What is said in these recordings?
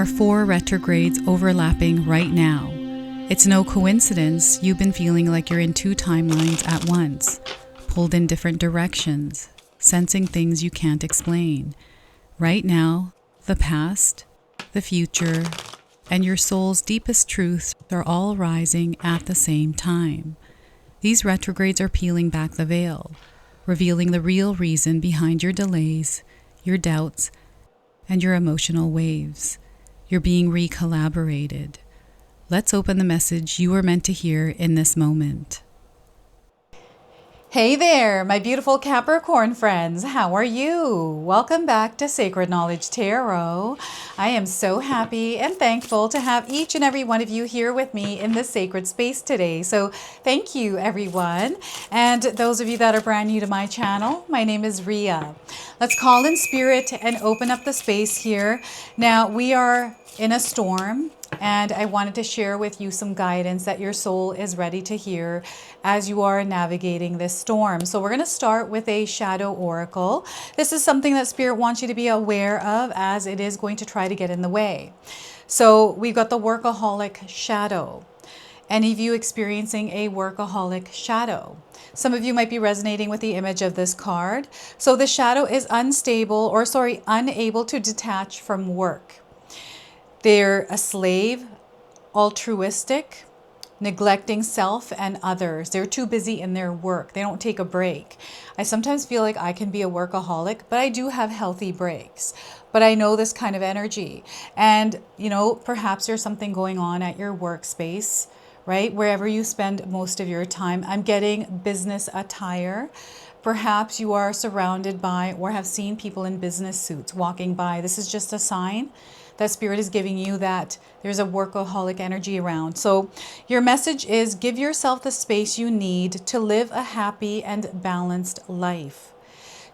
are 4 retrogrades overlapping right now. It's no coincidence you've been feeling like you're in 2 timelines at once, pulled in different directions, sensing things you can't explain. Right now, the past, the future, and your soul's deepest truths are all rising at the same time. These retrogrades are peeling back the veil, revealing the real reason behind your delays, your doubts, and your emotional waves. You're being recollaborated. Let's open the message you were meant to hear in this moment. Hey there, my beautiful Capricorn friends. How are you? Welcome back to Sacred Knowledge Tarot. I am so happy and thankful to have each and every one of you here with me in this sacred space today. So thank you, everyone. And those of you that are brand new to my channel, my name is Ria. Let's call in spirit and open up the space here. Now, we are in a storm, and I wanted to share with you some guidance that your soul is ready to hear as you are navigating this storm. So we're going to start with a shadow oracle. This is something that Spirit wants you to be aware of, as it is going to try to get in the way. So we've got the workaholic shadow. Any of you experiencing a workaholic shadow? Some of you might be resonating with the image of this card. So the shadow is unable to detach from work. They're a slave, altruistic, neglecting self and others. They're too busy in their work. They don't take a break. I sometimes feel like I can be a workaholic, but I do have healthy breaks. But I know this kind of energy. And, perhaps there's something going on at your workspace, right? Wherever you spend most of your time. I'm getting business attire. Perhaps you are surrounded by or have seen people in business suits walking by. This is just a sign that Spirit is giving you that there's a workaholic energy around. So your message is, give yourself the space you need to live a happy and balanced life.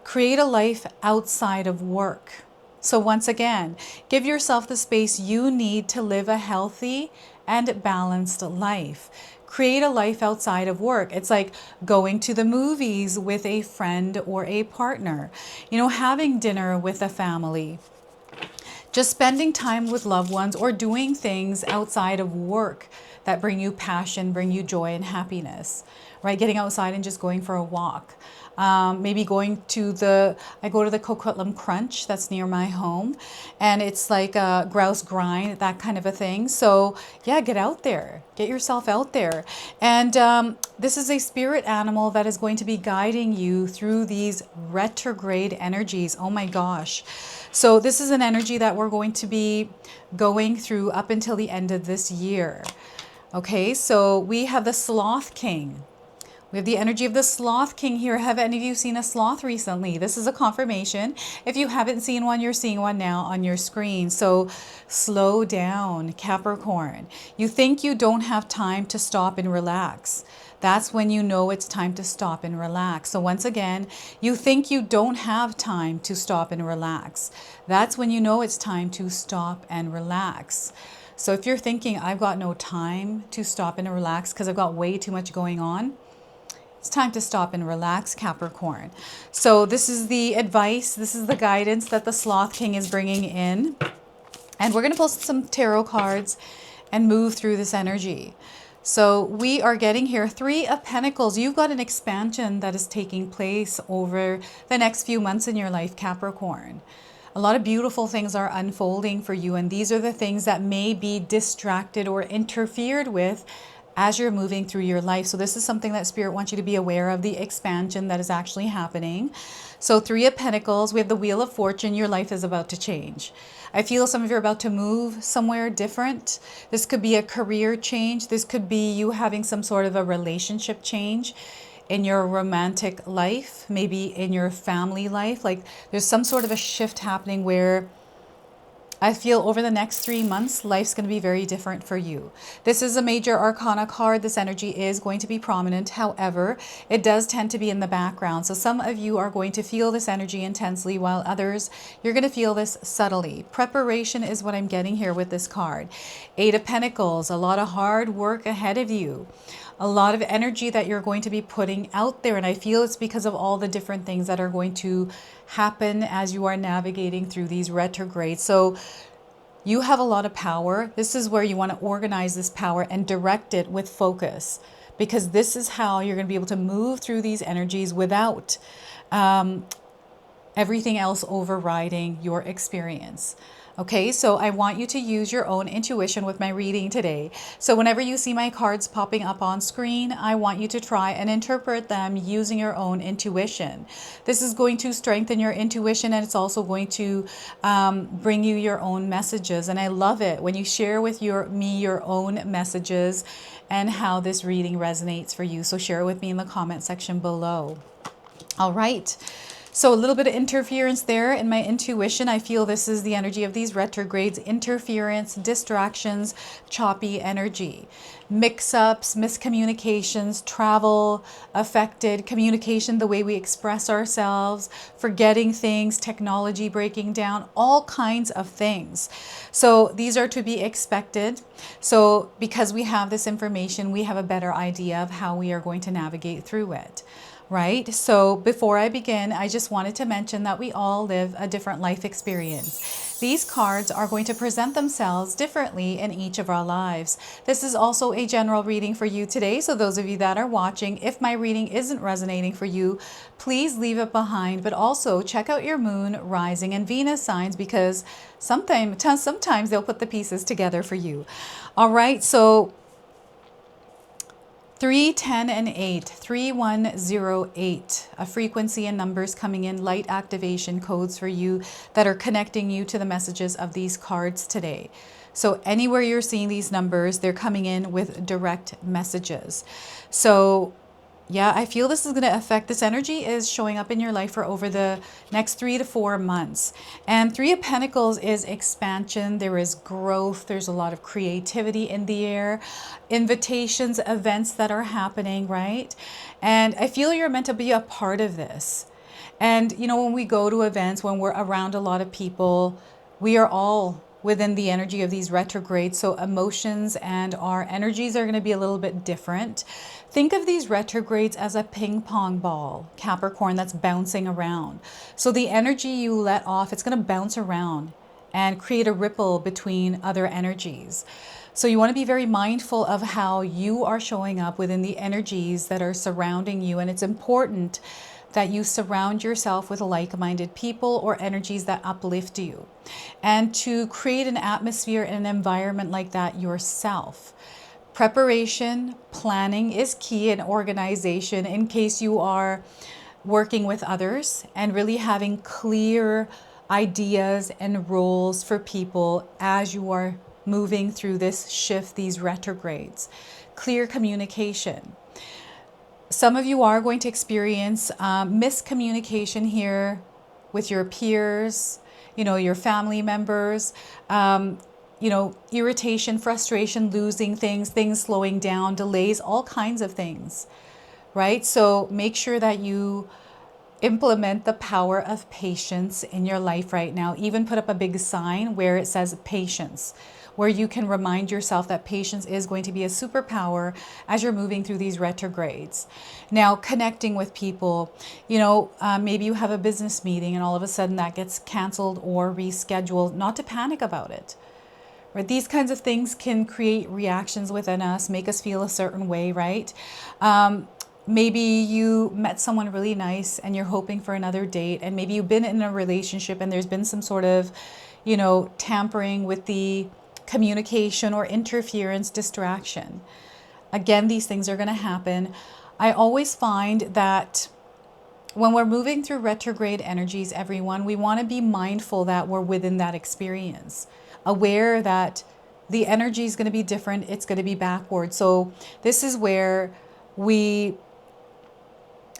Create a life outside of work. So once again, give yourself the space you need to live a healthy and balanced life. Create a life outside of work. It's like going to the movies with a friend or a partner, having dinner with a family. Just spending time with loved ones or doing things outside of work that bring you passion, bring you joy and happiness, right? Getting outside and just going for a walk. Maybe going to I go to the Coquitlam Crunch that's near my home, and it's like a grouse grind, that kind of a thing. So yeah, get out there, get yourself out there. And this is a spirit animal that is going to be guiding you through these retrograde energies. Oh my gosh. So this is an energy that we're going to be going through up until the end of this year. Okay, so we have the Sloth King. We have the energy of the Sloth King here. Have any of you seen a sloth recently? This is a confirmation. If you haven't seen one, you're seeing one now on your screen. So slow down, Capricorn. You think you don't have time to stop and relax. That's when you know it's time to stop and relax. So once again, you think you don't have time to stop and relax. That's when you know it's time to stop and relax. So if you're thinking, I've got no time to stop and relax because I've got way too much going on, it's time to stop and relax, Capricorn. So this is the advice, this is the guidance that the Sloth King is bringing in. And we're going to pull some tarot cards and move through this energy. So we are getting here 3 of Pentacles. You've got an expansion that is taking place over the next few months in your life, Capricorn. A lot of beautiful things are unfolding for you, and these are the things that may be distracted or interfered with as you're moving through your life. So this is something that Spirit wants you to be aware of, the expansion that is actually happening. So 3 of Pentacles, we have the Wheel of Fortune. Your life is about to change. I feel some of you are about to move somewhere different. This could be a career change. This could be you having some sort of a relationship change in your romantic life, maybe in your family life. Like there's some sort of a shift happening where I feel over the next 3 months, life's going to be very different for you. This is a major arcana card. This energy is going to be prominent. However, it does tend to be in the background. So some of you are going to feel this energy intensely, while others, you're going to feel this subtly. Preparation is what I'm getting here with this card. 8 of Pentacles, a lot of hard work ahead of you. A lot of energy that you're going to be putting out there. And I feel it's because of all the different things that are going to happen as you are navigating through these retrogrades. So You have a lot of power. This is where you want to organize this power and direct it with focus, because this is how you're going to be able to move through these energies without everything else overriding your experience. Okay, so I want you to use your own intuition with my reading today. So whenever you see my cards popping up on screen, I want you to try and interpret them using your own intuition. This is going to strengthen your intuition, and it's also going to bring you your own messages. And I love it when you share with me your own messages and how this reading resonates for you. So share it with me in the comment section below. All right. So a little bit of interference there in my intuition. I feel this is the energy of these retrogrades: interference, distractions, choppy energy, mix-ups, miscommunications, travel affected, communication, the way we express ourselves, forgetting things, technology breaking down, all kinds of things. So these are to be expected. So because we have this information, we have a better idea of how we are going to navigate through it. Right? So before I begin, I just wanted to mention that we all live a different life experience. These cards are going to present themselves differently in each of our lives. This is also a general reading for you today. So those of you that are watching, if my reading isn't resonating for you, please leave it behind. But also check out your moon, rising, and Venus signs, because sometimes they'll put the pieces together for you. All right. So 3, 10, and 8, 3108, a frequency and numbers coming in, light activation codes for you that are connecting you to the messages of these cards today. So anywhere you're seeing these numbers, they're coming in with direct messages. So yeah, I feel this is going to affect, this energy is showing up in your life for over the next 3 to 4 months. And 3 of Pentacles is expansion. There is growth. There's a lot of creativity in the air, invitations, events that are happening, right? And I feel you're meant to be a part of this. And, you know, when we go to events, when we're around a lot of people, we are all within the energy of these retrogrades. So emotions and our energies are going to be a little bit different. Think of these retrogrades as a ping pong ball, Capricorn, that's bouncing around. So the energy you let off, it's going to bounce around and create a ripple between other energies. So you want to be very mindful of how you are showing up within the energies that are surrounding you. And it's important that you surround yourself with like-minded people or energies that uplift you, and to create an atmosphere and an environment like that yourself. Preparation, planning is key, and organization in case you are working with others, and really having clear ideas and roles for people as you are moving through this shift, these retrogrades. Clear communication. Some of you are going to experience miscommunication here with your peers, you know, your family members, you know, irritation, frustration, losing things slowing down, delays, all kinds of things, right? So make sure that you implement the power of patience in your life right now. Even put up a big sign where it says patience, where you can remind yourself that patience is going to be a superpower as you're moving through these retrogrades. Now, connecting with people, you know, maybe you have a business meeting and all of a sudden that gets canceled or rescheduled. Not to panic about it. Right? These kinds of things can create reactions within us, make us feel a certain way, right? Maybe you met someone really nice and you're hoping for another date, and maybe you've been in a relationship and there's been some sort of, you know, tampering with the communication or interference, distraction. Again, these things are going to happen. I always find that when we're moving through retrograde energies, everyone, we want to be mindful that we're within that experience, aware that the energy is going to be different. It's going to be backward. So this is where we,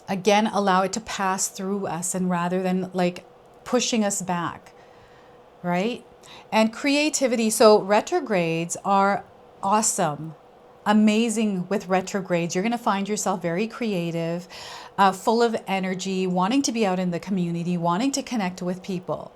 again, allow it to pass through us, and rather than like pushing us back, right? And creativity. So retrogrades are awesome, amazing with retrogrades. You're going to find yourself very creative, full of energy, wanting to be out in the community, wanting to connect with people.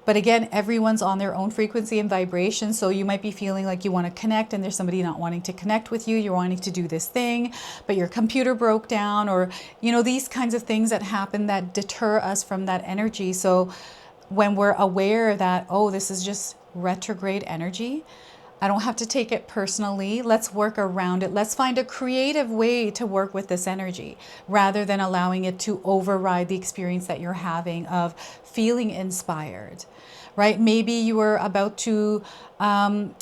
But again, everyone's on their own frequency and vibration. So you might be feeling like you want to connect and there's somebody not wanting to connect with you. You're wanting to do this thing, but your computer broke down, or, you know, these kinds of things that happen that deter us from that energy. So when we're aware that, oh, this is just retrograde energy. I don't have to take it personally. Let's work around it. Let's find a creative way to work with this energy rather than allowing it to override the experience that you're having of feeling inspired, right? Maybe you were about to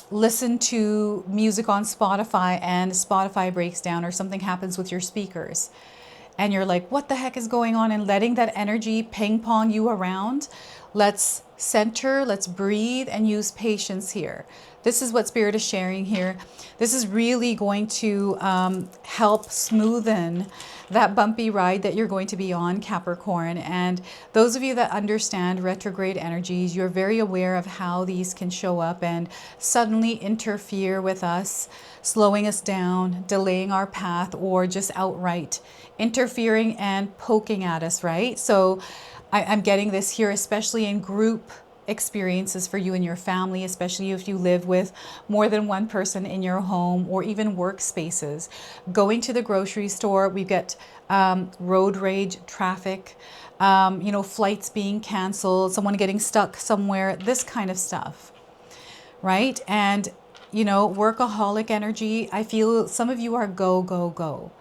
listen to music on Spotify and Spotify breaks down or something happens with your speakers. And you're like, what the heck is going on? And letting that energy ping pong you around. Let's center, let's breathe and use patience here. This is what Spirit is sharing here. This is really going to help smoothen that bumpy ride that you're going to be on, Capricorn. And those of you that understand retrograde energies, you're very aware of how these can show up and suddenly interfere with us, slowing us down, delaying our path, or just outright interfering and poking at us, right? So I'm getting this here, especially in group experiences for you and your family, especially if you live with more than one person in your home or even workspaces. Going to the grocery store, we get road rage, traffic, flights being canceled, someone getting stuck somewhere, this kind of stuff, right? And, workaholic energy, I feel some of you are go, go, go.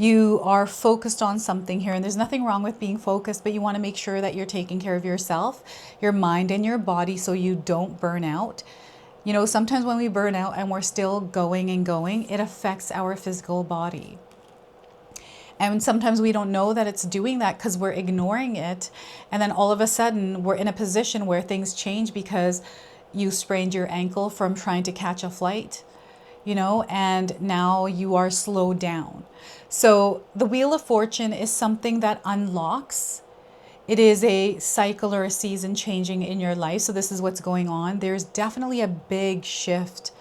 You are focused on something here, and there's nothing wrong with being focused, but you want to make sure that you're taking care of yourself, your mind and your body so you don't burn out. Sometimes when we burn out and we're still going and going, it affects our physical body. And sometimes we don't know that it's doing that because we're ignoring it. And then all of a sudden we're in a position where things change because you sprained your ankle from trying to catch a flight, and now you are slowed down. So the Wheel of Fortune is something that unlocks. It is a cycle or a season changing in your life. So this is what's going on. There's definitely a big shift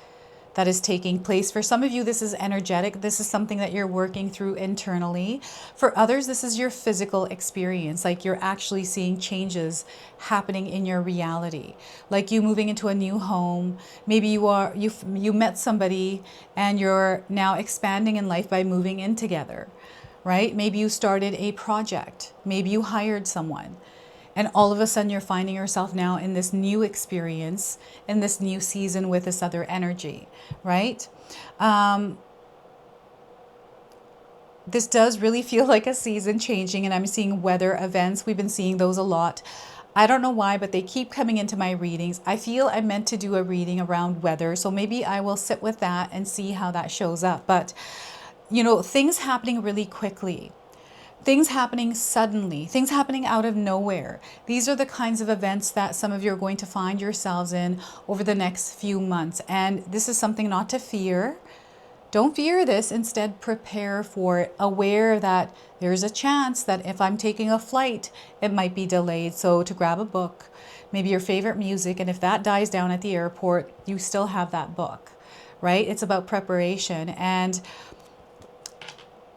that is taking place. For some of you, this is energetic. This is something that you're working through internally. For others, this is your physical experience. Like you're actually seeing changes happening in your reality. Like you moving into a new home. Maybe you met somebody and you're now expanding in life by moving in together, right? Maybe you started a project. Maybe you hired someone. And all of a sudden you're finding yourself now in this new experience, in this new season with this other energy, right? This does really feel like a season changing, and I'm seeing weather events. We've been seeing those a lot. I don't know why, but they keep coming into my readings. I feel I'm meant to do a reading around weather, so maybe I will sit with that and see how that shows up. But, things happening really quickly. Things happening suddenly, things happening out of nowhere. These are the kinds of events that some of you are going to find yourselves in over the next few months. And this is something not to fear. Don't fear this. Instead, prepare for it. Aware that there's a chance that if I'm taking a flight, it might be delayed. So to grab a book, maybe your favorite music, and if that dies down at the airport, you still have that book, right? It's about preparation. And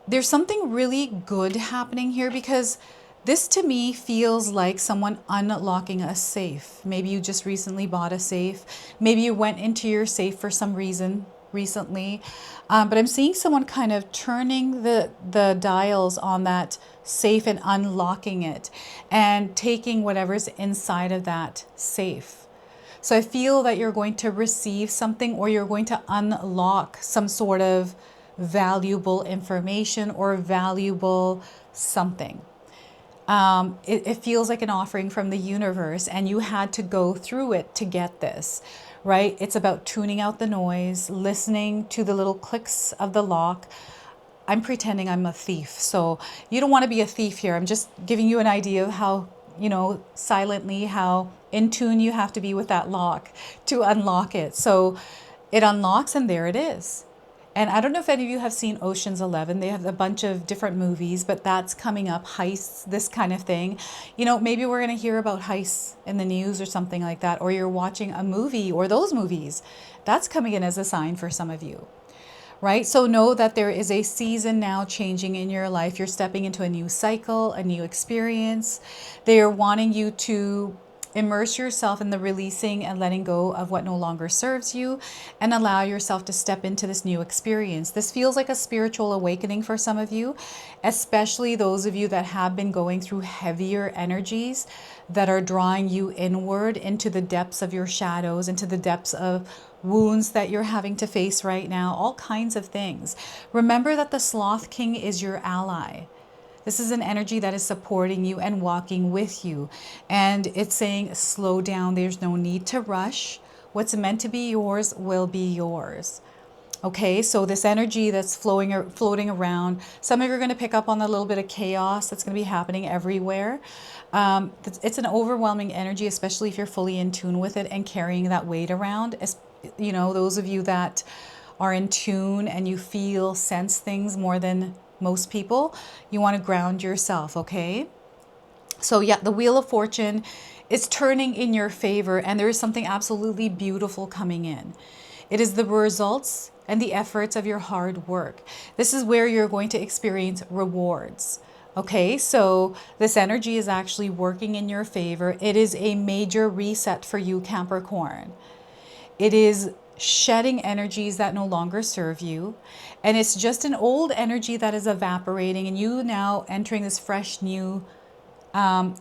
there's something really good happening here because this to me feels like someone unlocking a safe. Maybe you just recently bought a safe. Maybe you went into your safe for some reason recently. But I'm seeing someone kind of turning the dials on that safe and unlocking it and taking whatever's inside of that safe. So I feel that you're going to receive something, or you're going to unlock some sort of valuable information or valuable something. It feels like an offering from the universe, and you had to go through it to get this, right? It's about tuning out the noise, listening to the little clicks of the lock. I'm pretending I'm a thief, so you don't want to be a thief here. I'm just giving you an idea of how, silently, how in tune you have to be with that lock to unlock it. So it unlocks, and there it is. And I don't know if any of you have seen Ocean's 11. They have a bunch of different movies, but that's coming up, heists, this kind of thing. Maybe we're going to hear about heists in the news or something like that, or you're watching a movie or those movies. That's coming in as a sign for some of you, right? So know that there is a season now changing in your life. You're stepping into a new cycle, a new experience. They are wanting you to Immerse yourself in the releasing and letting go of what no longer serves you, and allow yourself to step into this new experience. This feels like a spiritual awakening for some of you, especially those of you that have been going through heavier energies that are drawing you inward into the depths of your shadows, into the depths of wounds that you're having to face right now, all kinds of things. Remember that the Sloth King is your ally. This is an energy that is supporting you and walking with you. And it's saying, slow down. There's no need to rush. What's meant to be yours will be yours. Okay, so this energy that's floating around, some of you are going to pick up on a little bit of chaos that's going to be happening everywhere. It's an overwhelming energy, especially if you're fully in tune with it and carrying that weight around. You know, those of you that are in tune and you feel, sense things more than most people, you want to ground yourself, okay? So yeah, the Wheel of Fortune is turning in your favor, and there is something absolutely beautiful coming in. It is the results and the efforts of your hard work. This is where you're going to experience rewards. Okay, so this energy is actually working in your favor. It is a major reset for you, Capricorn. It is shedding energies that no longer serve you. And it's just an old energy that is evaporating, and you now entering this fresh new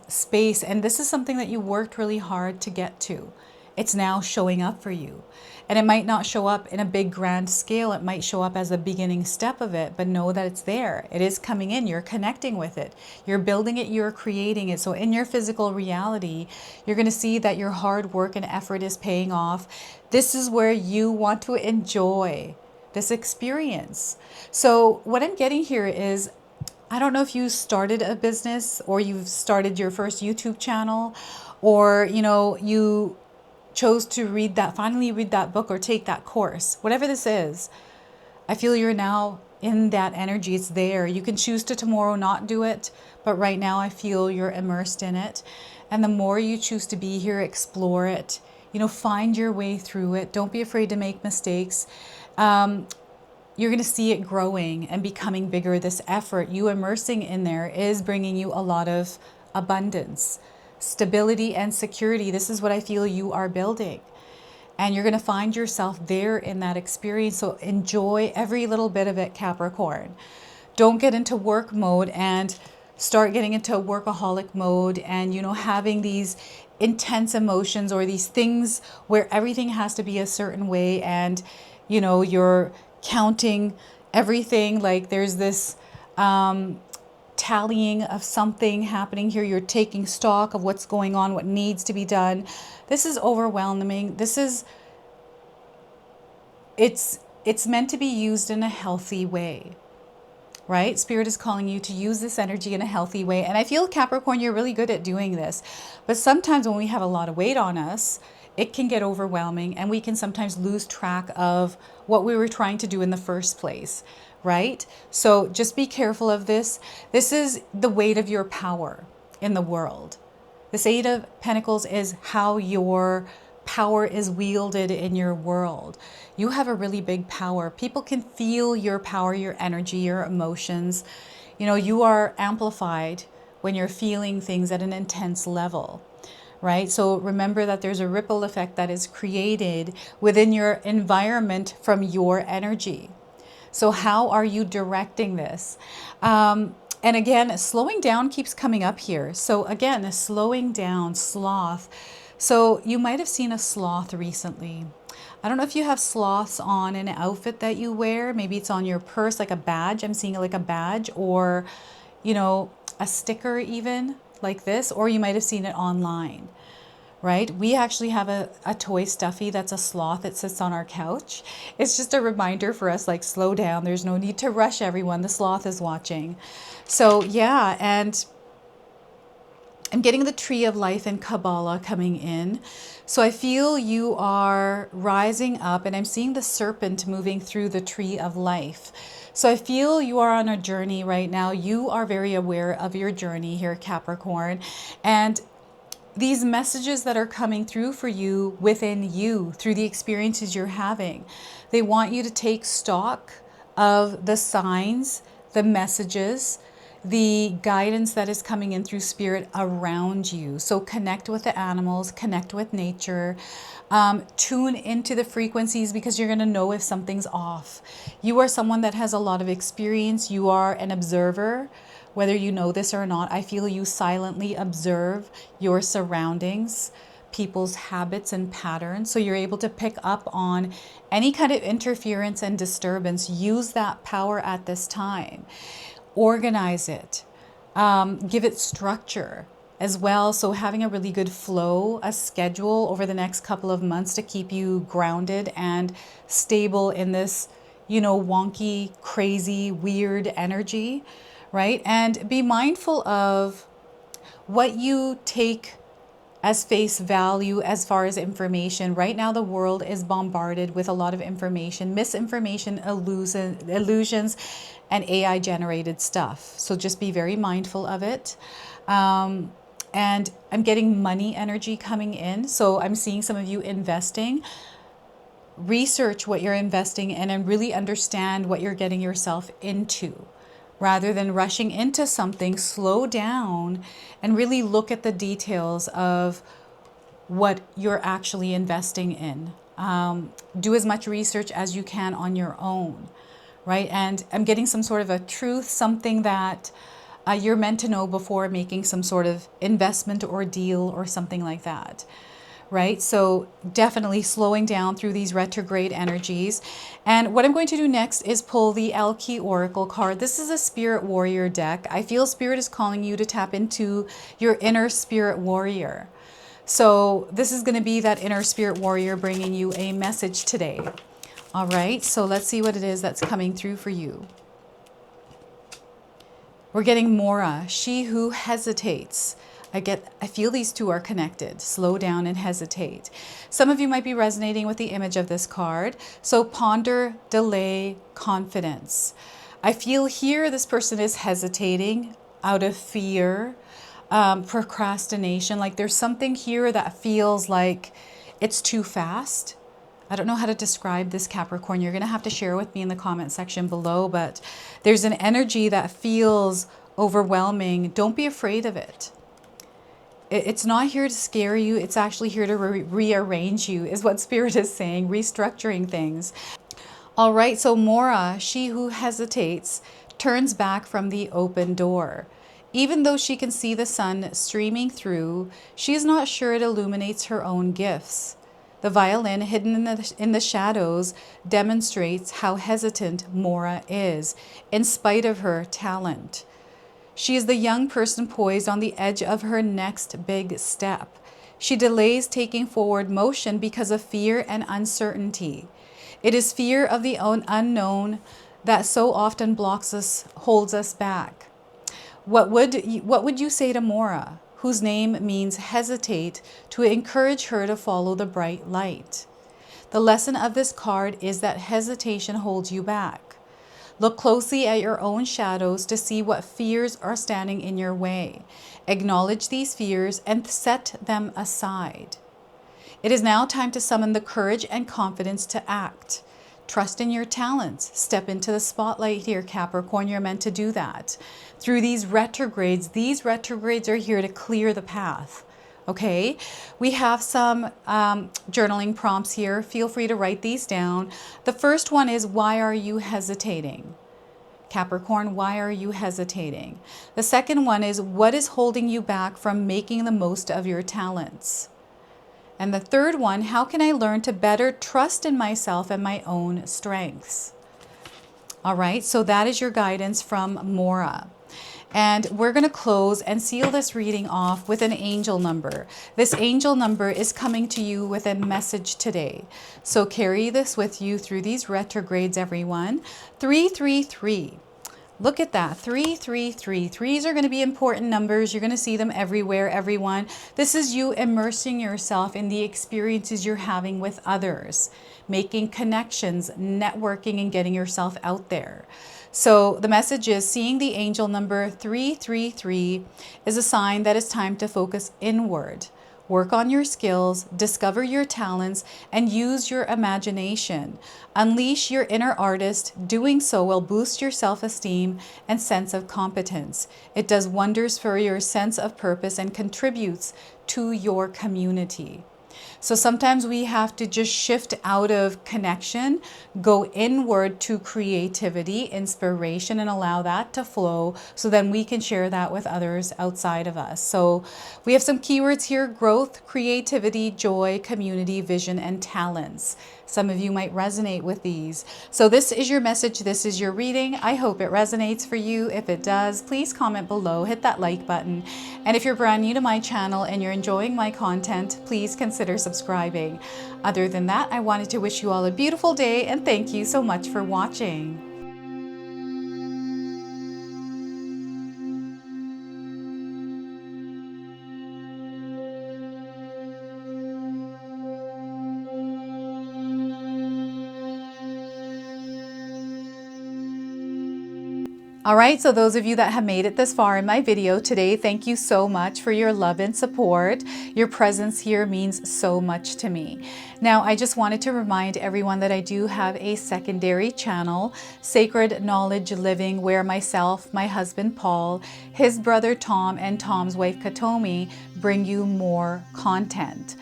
space. And this is something that you worked really hard to get to. It's now showing up for you. And it might not show up in a big grand scale. It might show up as a beginning step of it, but know that it's there. It is coming in. You're connecting with it. You're building it. You're creating it. So in your physical reality, you're going to see that your hard work and effort is paying off. This is where you want to enjoy this experience. So what I'm getting here is, I don't know if you started a business or you've started your first YouTube channel, or, you know, you chose to finally read that book or take that course, whatever this is. I feel you're now in that energy. It's there. You can choose to tomorrow not do it, but right now I feel you're immersed in it. And the more you choose to be here, explore it, you know, find your way through it. Don't be afraid to make mistakes. You're going to see it growing and becoming bigger. This effort, you immersing in there, is bringing you a lot of abundance, stability, and security. This is what I feel you are building. And you're going to find yourself there in that experience. So enjoy every little bit of it, Capricorn. Don't get into work mode and start getting into workaholic mode and, you know, having these intense emotions or these things where everything has to be a certain way, and, you know, you're counting everything. Like there's this tallying of something happening here. You're taking stock of what's going on, what needs to be done. This is overwhelming. It's meant to be used in a healthy way, right? Spirit is calling you to use this energy in a healthy way. And I feel, Capricorn, you're really good at doing this. But sometimes when we have a lot of weight on us, it can get overwhelming, and we can sometimes lose track of what we were trying to do in the first place, right? So just be careful of this. This is the weight of your power in the world. This Eight of Pentacles is how your power is wielded in your world. You have a really big power. People can feel your power, your energy, your emotions. You know, you are amplified when you're feeling things at an intense level, right? So remember that there's a ripple effect that is created within your environment from your energy. So how are you directing this? And again, slowing down keeps coming up here. So again, slowing down, sloth. So you might have seen a sloth recently. I don't know if you have sloths on an outfit that you wear. Maybe it's on your purse, like a badge. I'm seeing it like a badge, or, you know, a sticker even like this, or you might have seen it online, right? We actually have a toy stuffy that's a sloth that sits on our couch. It's just a reminder for us, like, slow down. There's no need to rush, everyone. The sloth is watching. So yeah, and I'm getting the Tree of Life and Kabbalah coming in. So I feel you are rising up, and I'm seeing the serpent moving through the Tree of Life. So I feel you are on a journey right now. You are very aware of your journey here, Capricorn. And these messages that are coming through for you within you through the experiences you're having, they want you to take stock of the signs, the messages, the guidance that is coming in through spirit around you. So connect with the animals, connect with nature, tune into the frequencies, because you're going to know if something's off. You are someone that has a lot of experience. You are an observer, whether you know this or not. I feel you silently observe your surroundings, people's habits and patterns. So you're able to pick up on any kind of interference and disturbance. Use that power at this time. Organize it. Give it structure as well. So having a really good flow, a schedule over the next couple of months to keep you grounded and stable in this, wonky, crazy, weird energy, right? And be mindful of what you take as face value as far as information. Right now, the world is bombarded with a lot of information, misinformation, illusions, and AI generated stuff. So just be very mindful of it. And I'm getting money energy coming in. So I'm seeing some of you investing. Research what you're investing in and really understand what you're getting yourself into. Rather than rushing into something, slow down and really look at the details of what you're actually investing in. Do as much research as you can on your own, right? And I'm getting some sort of a truth, something that you're meant to know before making some sort of investment or deal or something like that. Right? So definitely slowing down through these retrograde energies. And what I'm going to do next is pull the Elki Oracle card. This is a Spirit Warrior deck. I feel Spirit is calling you to tap into your inner Spirit Warrior. So this is going to be that inner Spirit Warrior bringing you a message today. All right, so let's see what it is that's coming through for you. We're getting Mora, she who hesitates. I feel these two are connected. Slow down and hesitate. Some of you might be resonating with the image of this card. So ponder, delay, confidence. I feel here this person is hesitating out of fear, procrastination. Like there's something here that feels like it's too fast. I don't know how to describe this, Capricorn. You're going to have to share with me in the comment section below, but there's an energy that feels overwhelming. Don't be afraid of it. It's not here to scare you. It's actually here to rearrange you, is what Spirit is saying, restructuring things. All right, so Mora, she who hesitates, turns back from the open door. Even though she can see the sun streaming through, she is not sure it illuminates her own gifts. The violin hidden in the shadows demonstrates how hesitant Mora is, in spite of her talent. She is the young person poised on the edge of her next big step. She delays taking forward motion because of fear and uncertainty. It is fear of the unknown that so often blocks us, holds us back. What would you say to Mora, whose name means hesitate, to encourage her to follow the bright light? The lesson of this card is that hesitation holds you back. Look closely at your own shadows to see what fears are standing in your way. Acknowledge these fears and set them aside. It is now time to summon the courage and confidence to act. Trust in your talents. Step into the spotlight here, Capricorn. You're meant to do that. Through these retrogrades are here to clear the path. Okay, we have some journaling prompts here. Feel free to write these down. The first one is, why are you hesitating? Capricorn, why are you hesitating? The second one is, what is holding you back from making the most of your talents? And the third one, how can I learn to better trust in myself and my own strengths? All right, so that is your guidance from Mora. And we're going to close and seal this reading off with an angel number. This angel number is coming to you with a message today. So carry this with you through these retrogrades, everyone. 333. Look at that, 333. Threes are going to be important numbers. You're going to see them everywhere, everyone. This is you immersing yourself in the experiences you're having with others, making connections, networking, and getting yourself out there. So the message is, seeing the angel number 333 is a sign that it's time to focus inward. Work on your skills, discover your talents, and use your imagination. Unleash your inner artist. Doing so will boost your self-esteem and sense of competence. It does wonders for your sense of purpose and contributes to your community. So sometimes we have to just shift out of connection, go inward to creativity, inspiration, and allow that to flow so then we can share that with others outside of us. So we have some keywords here: growth, creativity, joy, community, vision, and talents. Some of you might resonate with these. So this is your message. This is your reading. I hope it resonates for you. If it does, please comment below, hit that like button. And if you're brand new to my channel and you're enjoying my content, please consider subscribing. Other than that, I wanted to wish you all a beautiful day and thank you so much for watching. All right, so those of you that have made it this far in my video today, thank you so much for your love and support. Your presence here means so much to me. Now, I just wanted to remind everyone that I do have a secondary channel, Sacred Knowledge Living, where myself, my husband Paul, his brother Tom, and Tom's wife Katomi bring you more content.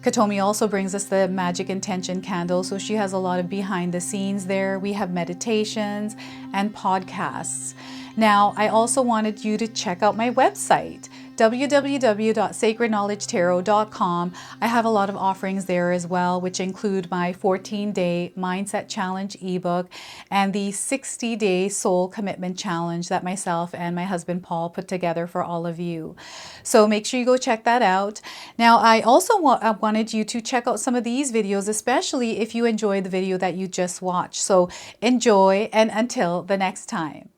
Katomi also brings us the Magic Intention candle, so she has a lot of behind the scenes there. We have meditations and podcasts. Now, I also wanted you to check out my website, www.sacredknowledgetarot.com. I have a lot of offerings there as well, which include my 14-day Mindset Challenge ebook and the 60-day Soul Commitment Challenge that myself and my husband Paul put together for all of you. So make sure you go check that out. Now, I also wanted you to check out some of these videos, especially if you enjoyed the video that you just watched. So enjoy, and until the next time.